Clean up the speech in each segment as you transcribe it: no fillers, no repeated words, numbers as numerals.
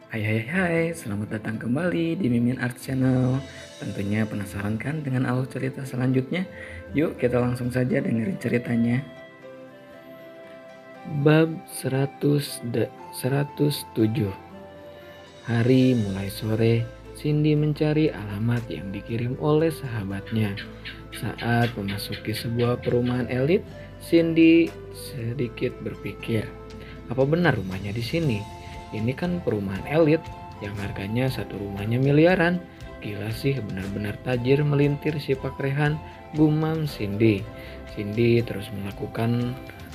Hai, selamat datang kembali di Mimin Art Channel. Tentunya penasaran kan dengan alur cerita selanjutnya? Yuk kita langsung saja dengerin ceritanya. Bab 107. Hari mulai sore, Cindy mencari alamat yang dikirim oleh sahabatnya. Saat memasuki sebuah perumahan elit, Cindy sedikit berpikir, apa benar rumahnya di sini? Ini kan perumahan elit yang harganya satu rumahnya miliaran. Gila sih, benar-benar tajir melintir si Pak Rehan, gumam Cindy. Cindy terus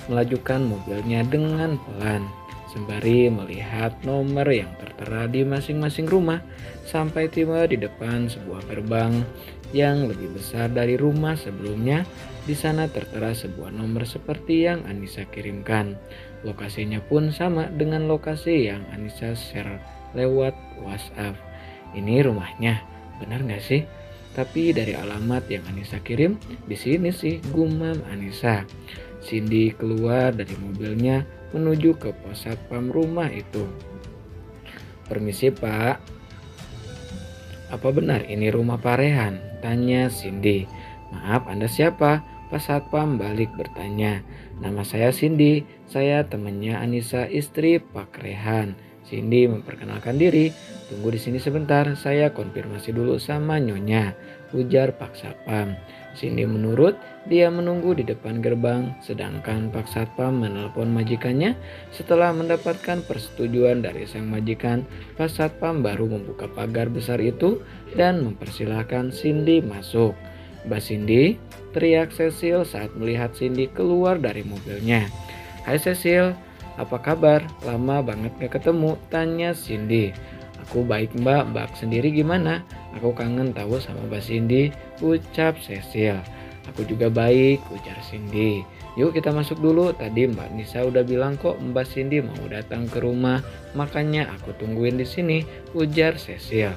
melajukan mobilnya dengan pelan sembari melihat nomor yang tertera di masing-masing rumah sampai tiba di depan sebuah gerbang yang lebih besar dari rumah sebelumnya. Di sana tertera sebuah nomor seperti yang Anissa kirimkan. Lokasinya pun sama dengan lokasi yang Anissa share lewat WhatsApp. Ini rumahnya, benar nggak sih? Tapi dari alamat yang Anissa kirim, di sini sih, gumam Anissa. Cindy keluar dari mobilnya menuju ke pos satpam rumah itu. Permisi Pak, apa benar ini rumah Pak Rehan? Tanya Cindy. Maaf, Anda siapa? Pak Satpam balik bertanya. Nama saya Cindy, saya temannya Anissa, istri Pak Rehan. Cindy memperkenalkan diri. Tunggu di sini sebentar, saya konfirmasi dulu sama Nyonya, ujar Pak Satpam. Cindy menurut, dia menunggu di depan gerbang, sedangkan Pak Satpam menelpon majikannya. Setelah mendapatkan persetujuan dari sang majikan, Pak Satpam baru membuka pagar besar itu dan mempersilahkan Cindy masuk. Mbak Cindy, teriak Cecil saat melihat Cindy keluar dari mobilnya. Hai Cecil, apa kabar? Lama banget gak ketemu, tanya Cindy. Aku baik mbak sendiri gimana? Aku kangen tahu sama Mbak Cindy, ucap Cecil. Aku juga baik, ujar Cindy. Yuk kita masuk dulu, tadi Mbak Nisa udah bilang kok Mbak Cindy mau datang ke rumah, makanya aku tungguin di sini, ujar Cecil.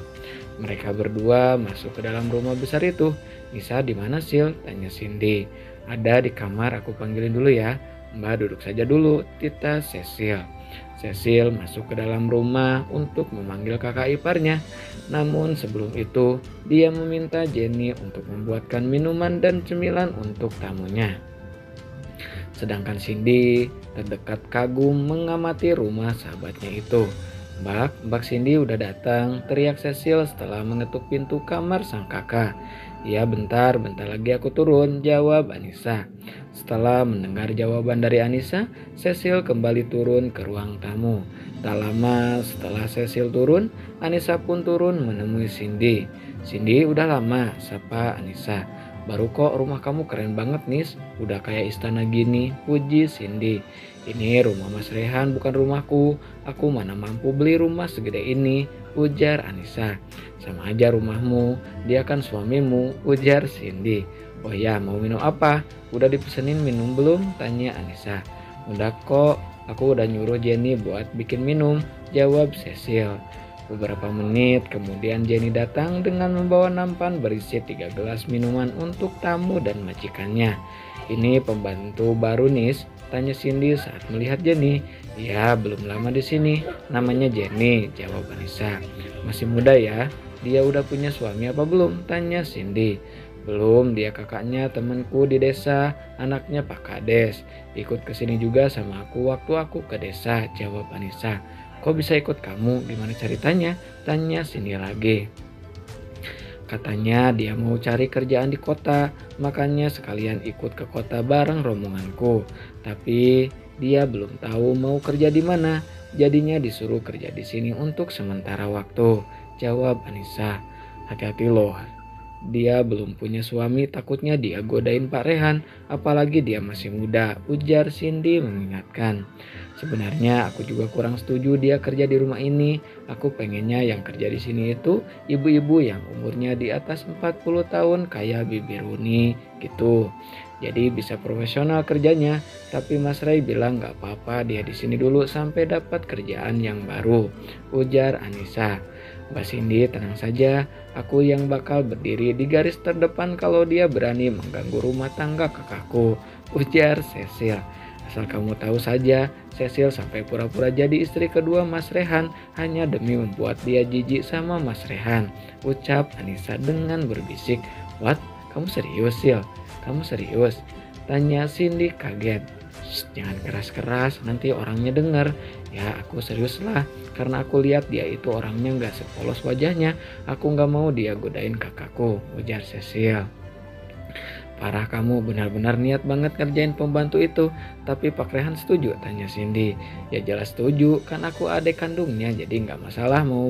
Mereka berdua masuk ke dalam rumah besar itu. Nisa di mana Sil? Tanya Cindy. Ada di kamar, aku panggilin dulu ya. Mbak duduk saja dulu, tita Cecil. Cecil masuk ke dalam rumah untuk memanggil kakak iparnya. Namun sebelum itu, dia meminta Jenny untuk membuatkan minuman dan cemilan untuk tamunya. Sedangkan Cindy terdekat kagum mengamati rumah sahabatnya itu. Mbak Cindy udah datang, teriak Cecil setelah mengetuk pintu kamar sang kakak. Ya bentar lagi aku turun, jawab Anissa. Setelah mendengar jawaban dari Anissa, Cecil kembali turun ke ruang tamu. Tak lama setelah Cecil turun, Anissa pun turun menemui Cindy. Cindy udah lama, sapa Anissa. Baru kok, rumah kamu keren banget Nis, udah kayak istana gini, puji Cindy. Ini rumah Mas Rehan bukan rumahku, aku mana mampu beli rumah segede ini, ujar Anissa. Sama aja rumahmu, dia kan suamimu, ujar Cindy. Oh ya, mau minum apa? Udah dipesenin minum belum? Tanya Anissa. Udah kok, aku udah nyuruh Jenny buat bikin minum, jawab Cecil. Beberapa menit kemudian Jenny datang dengan membawa nampan berisi 3 gelas minuman untuk tamu dan majikannya. Ini pembantu baru Nis, tanya Cindy saat melihat Jenny. Ya belum lama di sini, namanya Jenny, jawab Anissa. Masih muda ya, dia udah punya suami apa belum? Tanya Cindy. Belum, dia kakaknya temanku di desa, anaknya Pak Kades. Ikut kesini juga sama aku waktu aku ke desa, jawab Anissa. Kok bisa ikut kamu? Gimana ceritanya? Tanya Cindy lagi. Katanya dia mau cari kerjaan di kota, makanya sekalian ikut ke kota bareng rombonganku. Tapi dia belum tahu mau kerja di mana, jadinya disuruh kerja di sini untuk sementara waktu, jawab Anissa. Hati-hati loh, dia belum punya suami, takutnya dia godain Pak Rehan, apalagi dia masih muda, ujar Cindy mengingatkan. Sebenarnya aku juga kurang setuju dia kerja di rumah ini. Aku pengennya yang kerja di sini itu ibu-ibu yang umurnya di atas 40 tahun kayak Bibi Runi gitu. Jadi bisa profesional kerjanya. Tapi Mas Ray bilang gak apa-apa dia di sini dulu sampai dapat kerjaan yang baru, ujar Anissa. Mbak Cindy tenang saja, aku yang bakal berdiri di garis terdepan kalau dia berani mengganggu rumah tangga kakakku, ujar Cecil. Asal kamu tahu saja, Cecil sampai pura-pura jadi istri kedua Mas Rehan hanya demi membuat dia jijik sama Mas Rehan, ucap Anissa dengan berbisik. What? Kamu serius, Sil? Kamu serius? Tanya Cindy kaget. Jangan keras-keras, nanti orangnya dengar. Ya aku serius lah, karena aku lihat dia itu orangnya gak sepolos wajahnya. Aku gak mau dia godain kakakku, ujar Cecil. Parah kamu, benar-benar niat banget ngerjain pembantu itu. Tapi Pak Rehan setuju? Tanya Cindy. Ya jelas setuju, kan aku adik kandungnya, jadi nggak masalah mau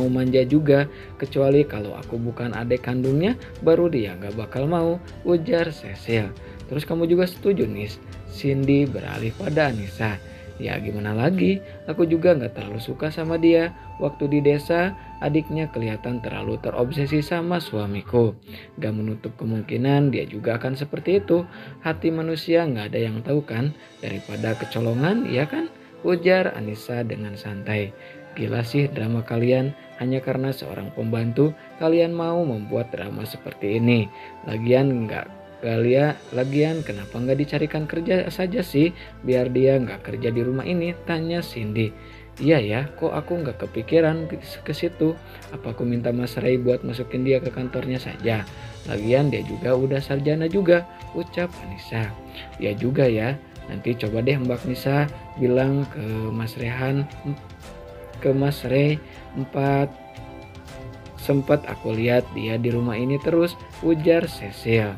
manja juga. Kecuali kalau aku bukan adik kandungnya, baru dia nggak bakal mau, ujar Cecil. Terus kamu juga setuju, Nis? Cindy beralih pada Anissa. Ya gimana lagi, aku juga gak terlalu suka sama dia. Waktu di desa, adiknya kelihatan terlalu terobsesi sama suamiku. Gak menutup kemungkinan dia juga akan seperti itu. Hati manusia gak ada yang tahu kan, daripada kecolongan, ya kan? Ujar Anissa dengan santai. Gila sih drama kalian, hanya karena seorang pembantu kalian mau membuat drama seperti ini. Lagian kenapa nggak dicarikan kerja saja sih, biar dia nggak kerja di rumah ini? Tanya Cindy. Iya ya, kok aku nggak kepikiran ke situ. Apa aku minta Mas Ray buat masukin dia ke kantornya saja? Lagian dia juga udah sarjana juga, ucap Anissa. Ya juga ya, nanti coba deh Mbak Nisa bilang ke Mas Ray 4. Sempat aku lihat dia di rumah ini terus, ujar Cecil.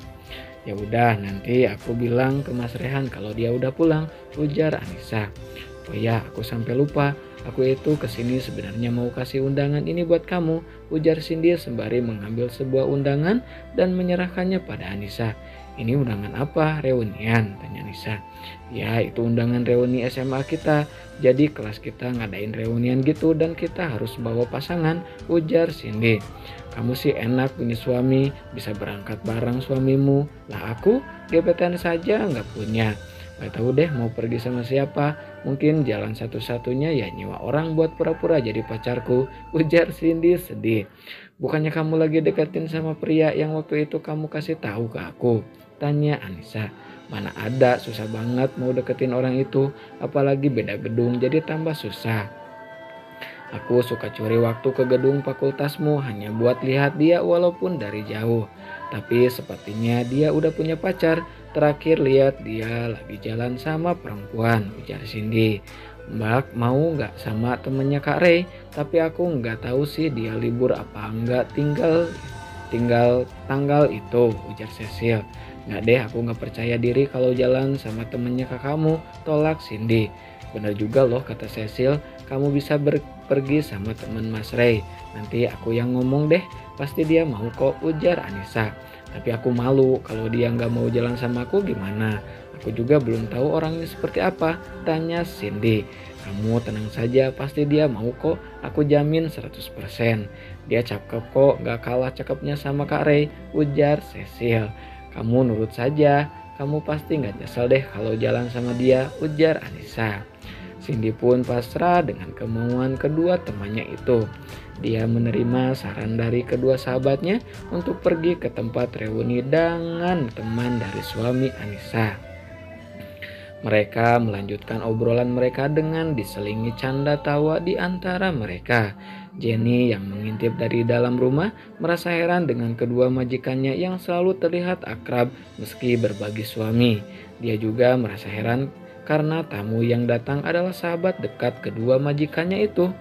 Ya udah, nanti aku bilang ke Mas Rehan kalau dia udah pulang, ujar Anissa. Oh ya, aku sampai lupa. Aku itu kesini sebenarnya mau kasih undangan ini buat kamu, ujar Cindy sembari mengambil sebuah undangan dan menyerahkannya pada Anissa. Ini undangan apa? Reunian? Tanya Anissa. Ya, itu undangan reuni SMA kita. Jadi kelas kita ngadain reunian gitu dan kita harus bawa pasangan, ujar Cindy. Kamu sih enak punya suami, bisa berangkat bareng suamimu. Lah aku gebetan saja nggak punya. Gak tahu deh mau pergi sama siapa. Mungkin jalan satu-satunya ya nyewa orang buat pura-pura jadi pacarku, ujar Cindy sedih. Bukannya kamu lagi deketin sama pria yang waktu itu kamu kasih tahu ke aku? Tanya Anissa. Mana ada, susah banget mau deketin orang itu. Apalagi beda gedung, jadi tambah susah. Aku suka curi waktu ke gedung fakultasmu hanya buat lihat dia walaupun dari jauh. Tapi sepertinya dia udah punya pacar. Terakhir lihat dia lagi jalan sama perempuan, ujar Cindy. Mbak mau nggak sama temennya Kak Ray? Tapi aku nggak tahu sih dia libur apa enggak tinggal tanggal itu, ujar Cecil. Nggak deh, aku nggak percaya diri kalau jalan sama temennya kakakmu, tolak Cindy. Bener juga loh kata Cecil, kamu bisa pergi sama temen Mas Ray. Nanti aku yang ngomong deh, pasti dia mau kok, ujar Anissa. Tapi aku malu, kalau dia nggak mau jalan sama aku gimana? Aku juga belum tahu orangnya seperti apa, tanya Cindy. Kamu tenang saja, pasti dia mau kok, aku jamin 100%. Dia cakep kok, gak kalah cakepnya sama Kak Ray, ujar Cecil. Kamu nurut saja, kamu pasti gak nyesel deh kalau jalan sama dia, ujar Anissa. Cindy pun pasrah dengan kemauan kedua temannya itu. Dia menerima saran dari kedua sahabatnya untuk pergi ke tempat reuni dengan teman dari suami Anissa. Mereka melanjutkan obrolan mereka dengan diselingi canda tawa di antara mereka. Jenny yang mengintip dari dalam rumah merasa heran dengan kedua majikannya yang selalu terlihat akrab meski berbagi suami. Dia juga merasa heran karena tamu yang datang adalah sahabat dekat kedua majikannya itu.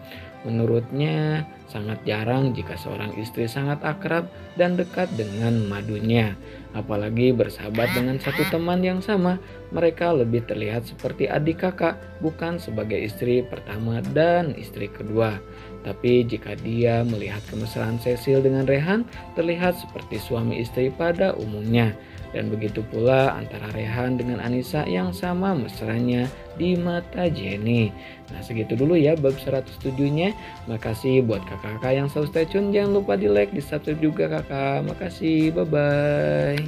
Menurutnya sangat jarang jika seorang istri sangat akrab dan dekat dengan madunya. Apalagi bersahabat dengan satu teman yang sama. Mereka lebih terlihat seperti adik kakak, bukan sebagai istri pertama dan istri kedua. Tapi jika dia melihat kemesraan Cecil dengan Rehan, terlihat seperti suami istri pada umumnya. Dan begitu pula antara Rehan dengan Anissa yang sama mesranya di mata Jenny. Nah segitu dulu ya bab 107-nya. Makasih buat kakak-kakak yang selalu stay tune. Jangan lupa di like, di subscribe juga kakak. Makasih, bye-bye.